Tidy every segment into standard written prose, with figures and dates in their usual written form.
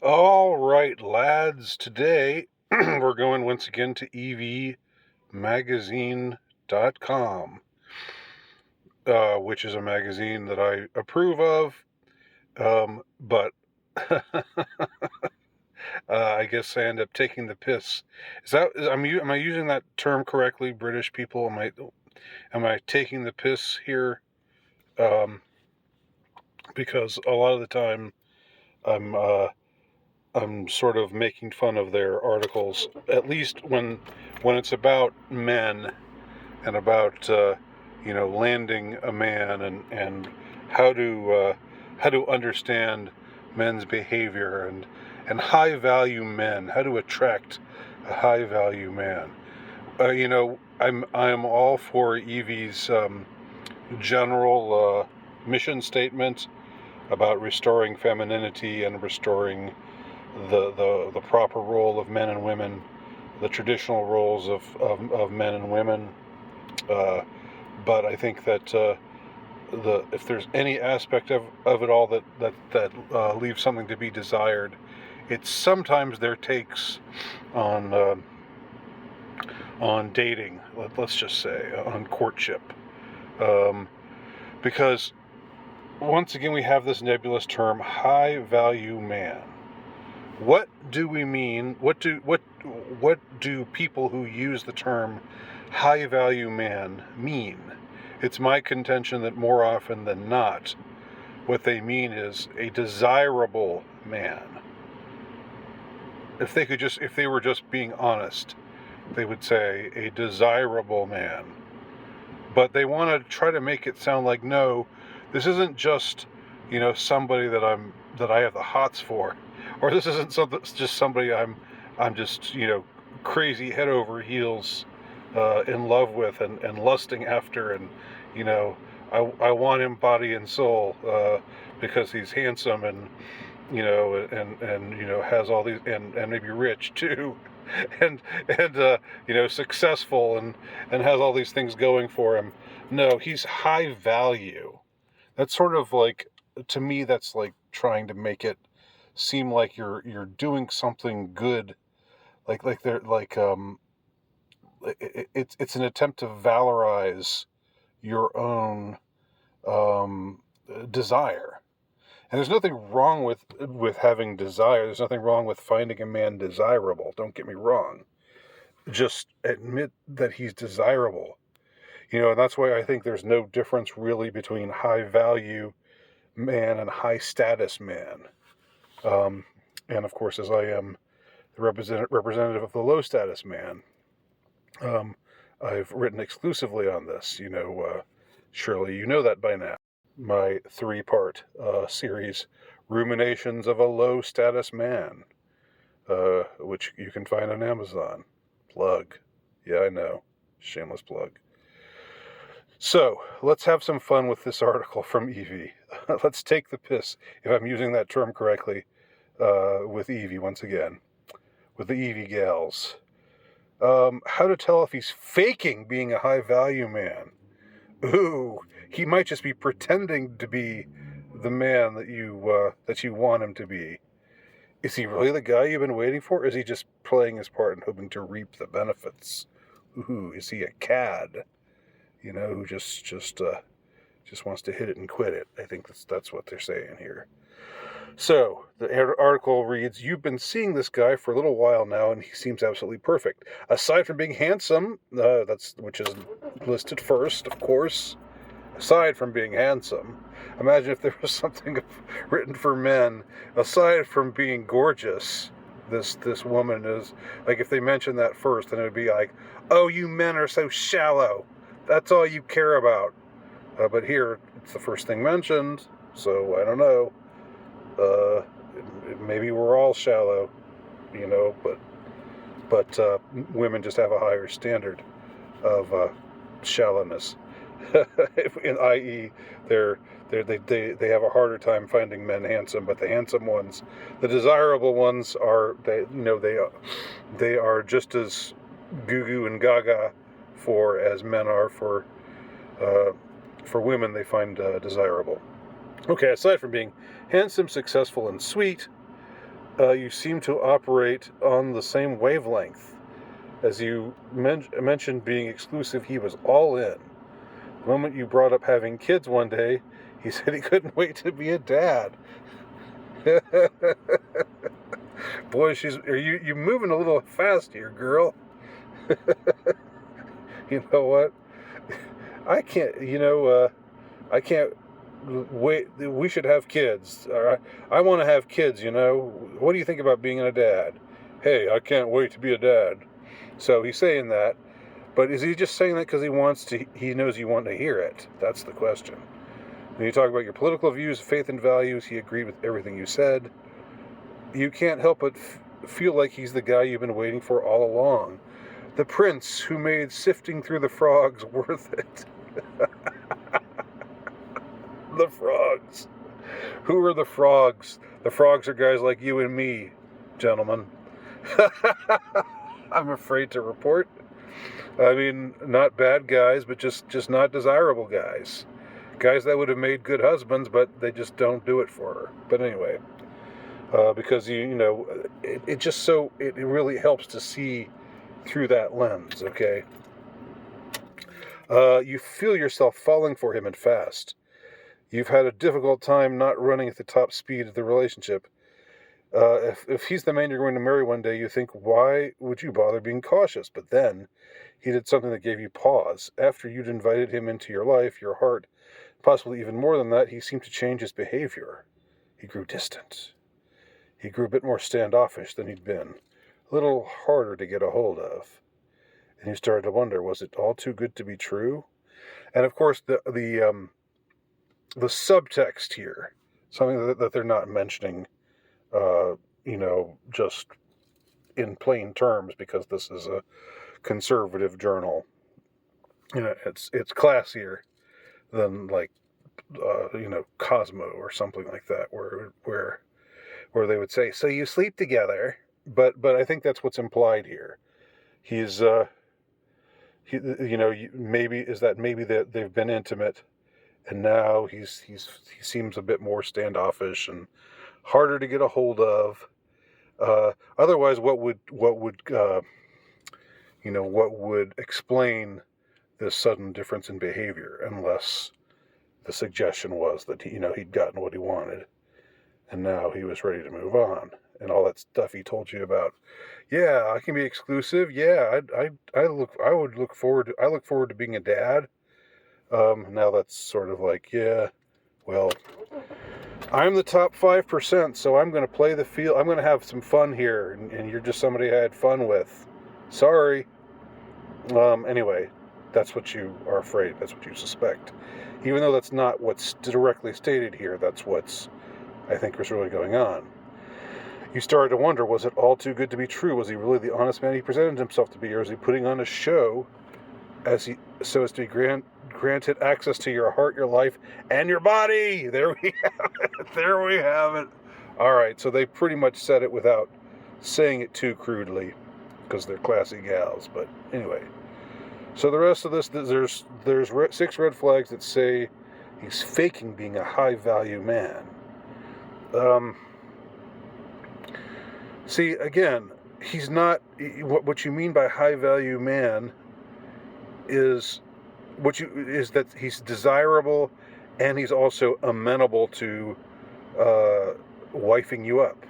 All right, lads, today we're going once again to evmagazine.com, which is a magazine that I approve of, but I guess I end up taking the piss. Am I using that term correctly, British people? Am I taking the piss here? Because a lot of the time I'm I'm sort of making fun of their articles, at least when it's about men and about landing a man and how to how to understand men's behavior and high value men, how to attract a high value man. I'm all for Evie's general mission statement about restoring femininity and restoring the proper role of men and women, the traditional roles of men and women. But I think that if there's any aspect of it all that leaves something to be desired, it's sometimes their takes on on dating. Let's just say on courtship, because once again we have this nebulous term, high value man. What do we mean? What do people who use the term high value man mean? It's my contention that more often than not, what they mean is a desirable man. If they were just being honest, they would say a desirable man. But they want to try to make it sound like, no, this isn't just, somebody that I have the hots for, or this isn't just somebody I'm just, crazy head over heels in love with and lusting after, and I want him body and soul because he's handsome and has all these, and maybe rich too, and successful and has all these things going for him. No, he's high value. That's sort of like, to me, that's like trying to make it seem like you're doing something good, like they're like it's an attempt to valorize your own desire. And there's nothing wrong with having desire. There's nothing wrong with finding a man desirable. Don't get me wrong. Just admit that he's desirable. And that's why I think there's no difference really between high value man and high status man. And of course, as I am the representative of the low status man, I've written exclusively on this. Surely you know that by now. My 3-part series, Ruminations of a Low Status Man, which you can find on Amazon. Plug. Yeah, I know. Shameless plug. So, let's have some fun with this article from Evie. Let's take the piss, if I'm using that term correctly, with Evie once again. With the Evie gals. How to tell if he's faking being a high value man. Ooh, he might just be pretending to be the man that you want him to be. Is he really the guy you've been waiting for? Or is he just playing his part and hoping to reap the benefits? Ooh, is he a cad? Who just wants to hit it and quit it. I think that's what they're saying here. So, the article reads, you've been seeing this guy for a little while now, and he seems absolutely perfect. Aside from being handsome, which is listed first, of course. Aside from being handsome. Imagine if there was something written for men. Aside from being gorgeous, this woman is, like, if they mentioned that first, then it would be like, oh, you men are so shallow. That's all you care about. But here, it's the first thing mentioned, so I don't know. Maybe we're all shallow, but women just have a higher standard of shallowness. i.e., they have a harder time finding men handsome, but the handsome ones, the desirable ones, they are just as goo and gaga as men are for women. They find desirable. Okay, aside from being handsome, successful, and sweet, You seem to operate on the same wavelength. As you mentioned being exclusive, he was all in. The moment you brought up having kids one day, he said he couldn't wait to be a dad. Boy, are you moving a little fast here, girl. You know what? I can't. I can't wait. We should have kids. All right? I want to have kids. What do you think about being a dad? Hey, I can't wait to be a dad. So he's saying that, but is he just saying that because he knows you want to hear it? That's the question. When you talk about your political views, faith, and values, he agreed with everything you said. You can't help but feel like he's the guy you've been waiting for all along. The prince who made sifting through the frogs worth it. The frogs. Who are the frogs? The frogs are guys like you and me, gentlemen. I'm afraid to report. I mean, not bad guys, but just not desirable guys. Guys that would have made good husbands, but they just don't do it for her. But anyway, because it really helps to see through that lens. Okay. You feel yourself falling for him and fast. You've had a difficult time not running at the top speed of the relationship. If he's the man you're going to marry one day, you think, why would you bother being cautious? But then he did something that gave you pause. After you'd invited him into your life, your heart, possibly even more than that, he seemed to change his behavior. He grew distant. He grew a bit more standoffish than he'd been, a little harder to get a hold of. And you started to wonder, was it all too good to be true? And of course, the subtext here, something that they're not mentioning, just in plain terms, because this is a conservative journal. It's classier than like, Cosmo or something like that, where they would say, "So you sleep together," but I think that's what's implied here. He's, maybe that they've been intimate, and now he seems a bit more standoffish and harder to get a hold of. Otherwise, what would explain this sudden difference in behavior, unless the suggestion was that he'd gotten what he wanted, and now he was ready to move on, and all that stuff he told you about. Yeah, I can be exclusive. Yeah, I look forward to being a dad. Now that's sort of like, yeah, well, I'm the top 5%, so I'm going to play the field. I'm going to have some fun here, and you're just somebody I had fun with. Sorry. Anyway, that's what you are afraid. That's what you suspect. Even though that's not what's directly stated here, that's what's, I think, was really going on. You started to wonder, was it all too good to be true? Was he really the honest man he presented himself to be, or is he putting on a show so as to be granted access to your heart, your life, and your body? There we have it. There we have it. All right, so they pretty much said it without saying it too crudely, because they're classy gals. But anyway, so the rest of this, there's 6 red flags that say he's faking being a high-value man. See, again, he's not. What you mean by high-value man is that he's desirable, and he's also amenable to wifing you up.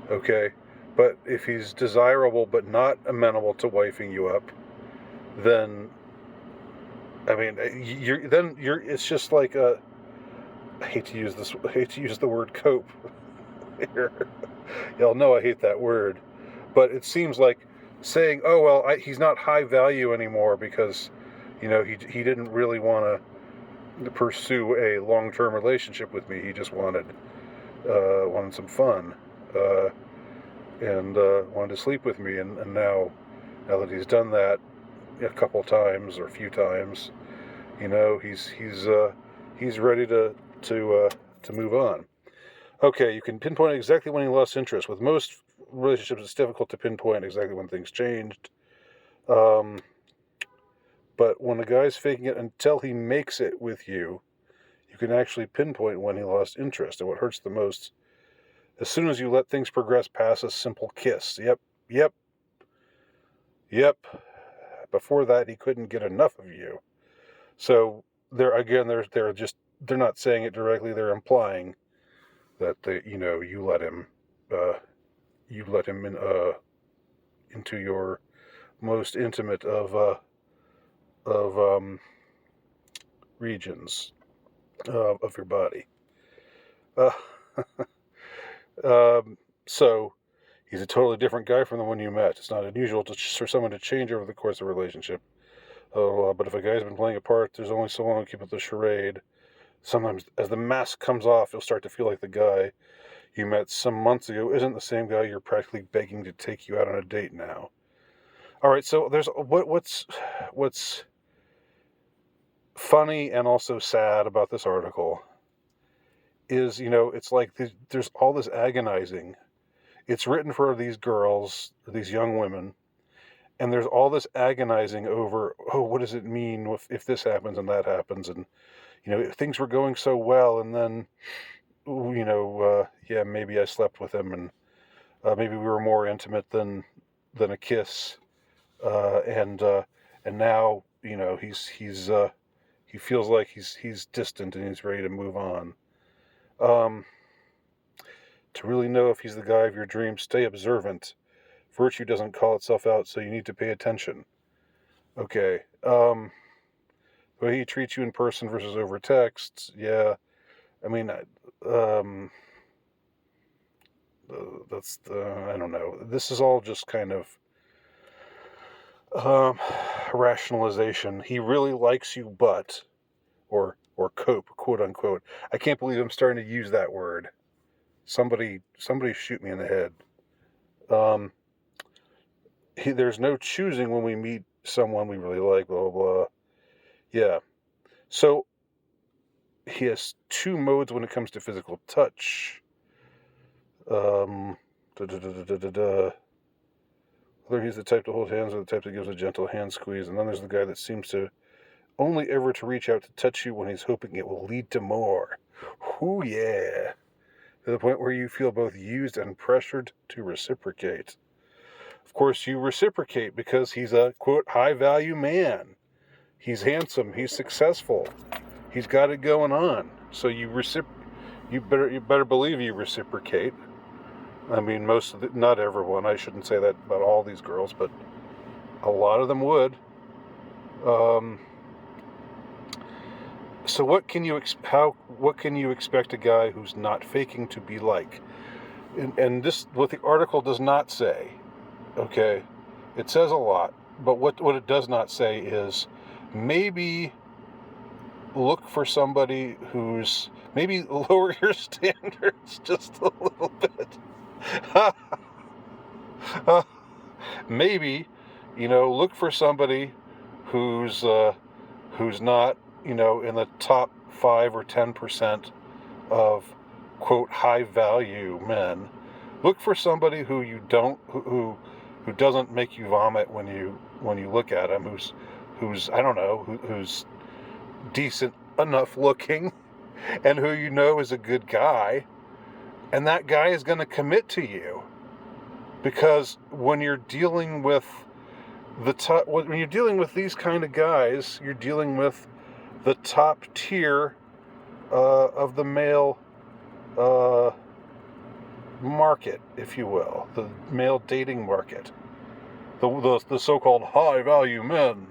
Okay, but if he's desirable but not amenable to wifing you up, then I mean, it's just like a. I hate to use the word cope here. Y'all know I hate that word, but it seems like saying, "Oh well, he's not high value anymore because, he didn't really want to pursue a long-term relationship with me. He just wanted some fun, and wanted to sleep with me. And now that he's done that a couple times or a few times, he's ready to move on." Okay, you can pinpoint exactly when he lost interest. With most relationships, it's difficult to pinpoint exactly when things changed. But when a guy's faking it until he makes it with you, you can actually pinpoint when he lost interest. And what hurts the most As soon as you let things progress past a simple kiss. Yep. Before that, he couldn't get enough of you. So they're not saying it directly. They're implying that you let him into your most intimate of regions of your body. Uh, so he's a totally different guy from the one you met. It's not unusual for someone to change over the course of a relationship. But if a guy's been playing a part, there's only so long to keep up the charade. Sometimes, as the mask comes off, you'll start to feel like the guy you met some months ago isn't the same guy you're practically begging to take you out on a date now. All right, so there's what's funny and also sad about this article is, it's like there's all this agonizing. It's written for these girls, these young women, and there's all this agonizing over, what does it mean if this happens and that happens, and things were going so well, and then maybe I slept with him, and maybe we were more intimate than a kiss, and now he feels like he's distant and he's ready to move on. To really know if he's the guy of your dreams, stay observant. Virtue doesn't call itself out, so you need to pay attention. Okay. The way he treats you in person versus over text, yeah. I mean, I don't know. This is all just kind of rationalization. He really likes you, but, or cope, quote unquote. I can't believe I'm starting to use that word. Somebody shoot me in the head. There's no choosing when we meet someone we really like, blah, blah, blah. Yeah. So, he has two modes when it comes to physical touch. Whether he's the type to hold hands or the type that gives a gentle hand squeeze. And then there's the guy that seems to only ever to reach out to touch you when he's hoping it will lead to more. Ooh, yeah. To the point where you feel both used and pressured to reciprocate. Of course, you reciprocate because he's a, quote, high-value man. He's handsome. He's successful. He's got it going on. So you better believe you reciprocate. I mean, not everyone. I shouldn't say that about all these girls, but a lot of them would. So what can you expect a guy who's not faking to be like? And this, what the article does not say, okay, it says a lot, but what it does not say is maybe look for somebody who's, maybe lower your standards just a little bit. Maybe, look for somebody who's not, in the top 5 or 10% of, quote, high value men. Look for somebody who doesn't make you vomit when you look at him, who's I don't know, who's decent enough looking, and who is a good guy, and that guy is going to commit to you, because when you're dealing with when you're dealing with these kind of guys, you're dealing with the top tier of the male market, if you will, the male dating market, the so-called high-value men.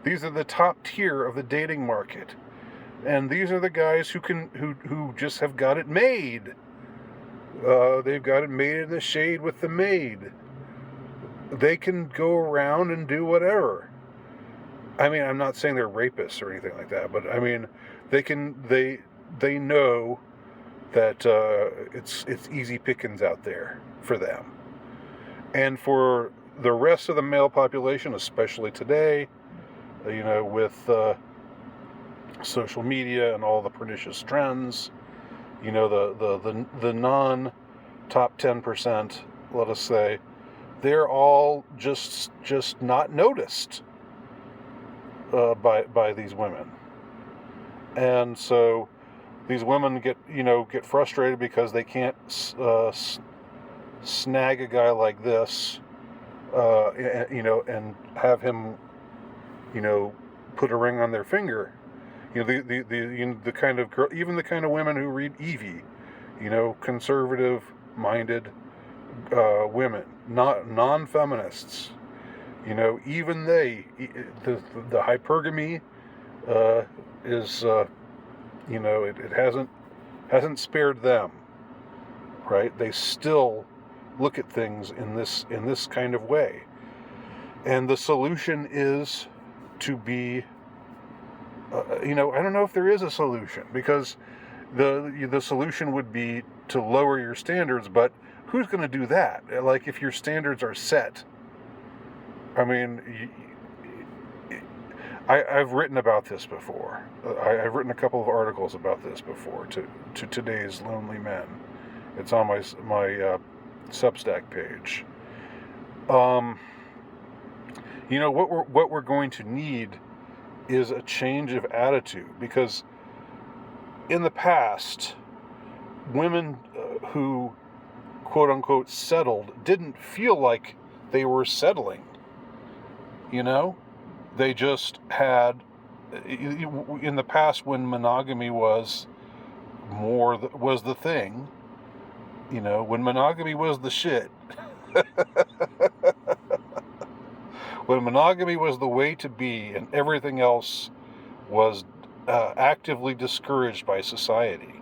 These are the top tier of the dating market, and these are the guys who just have got it made. They've got it made in the shade with the maid. They can go around and do whatever. I mean, I'm not saying they're rapists or anything like that, but I mean, they know that it's easy pickings out there for them. And for the rest of the male population, especially today, with social media and all the pernicious trends, the non-top 10%, let us say, they're all just not noticed by these women. And so these women get frustrated because they can't snag a guy like this, and have him, put a ring on their finger. The kind of girl, even the kind of women who read Evie, conservative-minded women, not non-feminists. Even they, the hypergamy is, it hasn't spared them, right? They still look at things in this kind of way, and the solution is to be, I don't know if there is a solution, because the solution would be to lower your standards, but who's going to do that? Like, if your standards are set, I mean, I've written about this before. I've written a couple of articles about this before to Today's Lonely Men. It's on my Substack page. What we're going to need is a change of attitude, because in the past, women who quote unquote settled didn't feel like they were settling. They just had, in the past, when monogamy was the thing, when monogamy was the shit, when monogamy was the way to be, and everything else was actively discouraged by society,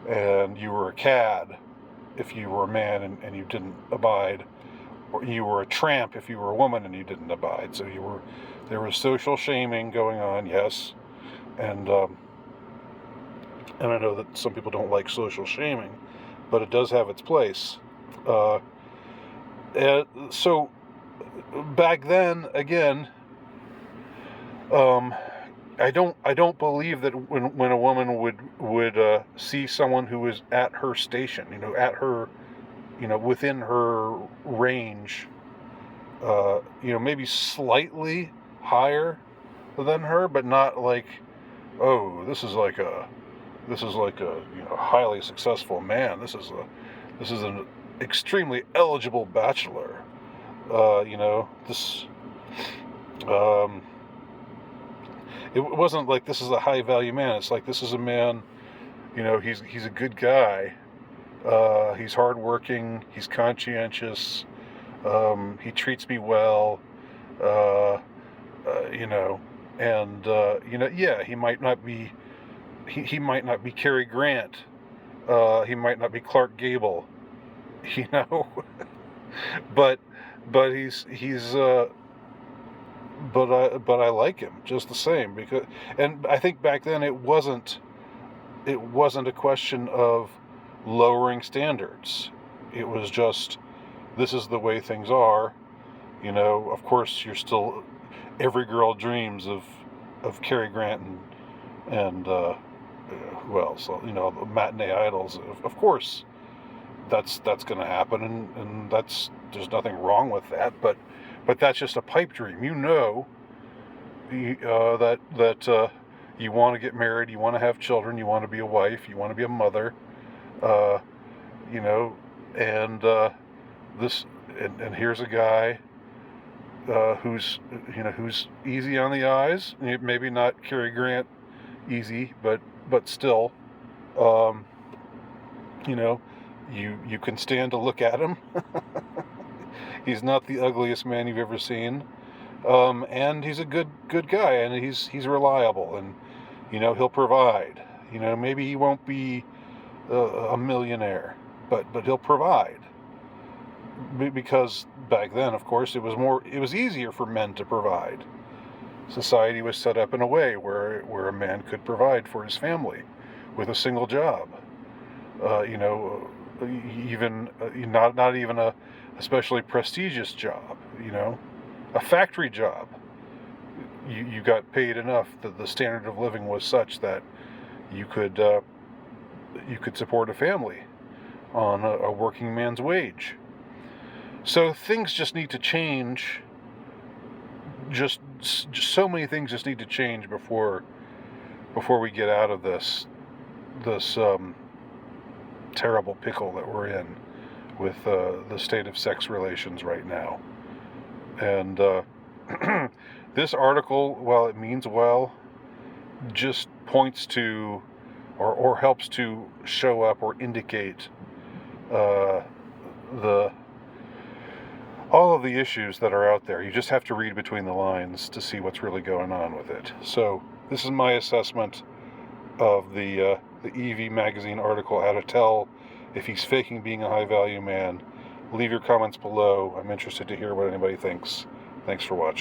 and you were a cad if you were a man and you didn't abide, or you were a tramp if you were a woman and you didn't abide. So there was social shaming going on, yes, and I know that some people don't like social shaming, but it does have its place. So back then, again, I don't believe that when a woman would see someone who is at her station, at her, within her range, maybe slightly higher than her, but not like, oh, this is like a highly successful man. This is an extremely eligible bachelor. It wasn't like this is a high value man. It's like, this is a man, he's a good guy. He's hardworking. He's conscientious. He treats me well. Yeah, he might not be. He might not be Cary Grant. He might not be Clark Gable. but he's. But I like him just the same, and I think back then it wasn't a question of lowering standards. It was just, this is the way things are. Of course, every girl dreams of Cary Grant and who else? The matinee idols. Of course, that's going to happen, and there's nothing wrong with that. But that's just a pipe dream. That you want to get married, you want to have children, you want to be a wife, you want to be a mother, and here's a guy who's easy on the eyes, maybe not Cary Grant easy, but still, you can stand to look at him. He's not the ugliest man you've ever seen, and he's a good guy, and he's reliable, and he'll provide. Maybe he won't be a millionaire, but he'll provide, because back then, of course, it was easier for men to provide. Society was set up in a way where a man could provide for his family with a single job. Even not even a especially prestigious job, a factory job. You got paid enough that the standard of living was such that you could support a family on a working man's wage. So things just need to change. Just so many things just need to change before we get out of this this terrible pickle that we're in with the state of sex relations right now. And this article, while it means well, just points to or helps to show up or indicate all of the issues that are out there. You just have to read between the lines to see what's really going on with it. So this is my assessment of the EV Magazine article, How to Tell If He's Faking Being a High Value Man. Leave your comments below. I'm interested to hear what anybody thinks. Thanks for watching.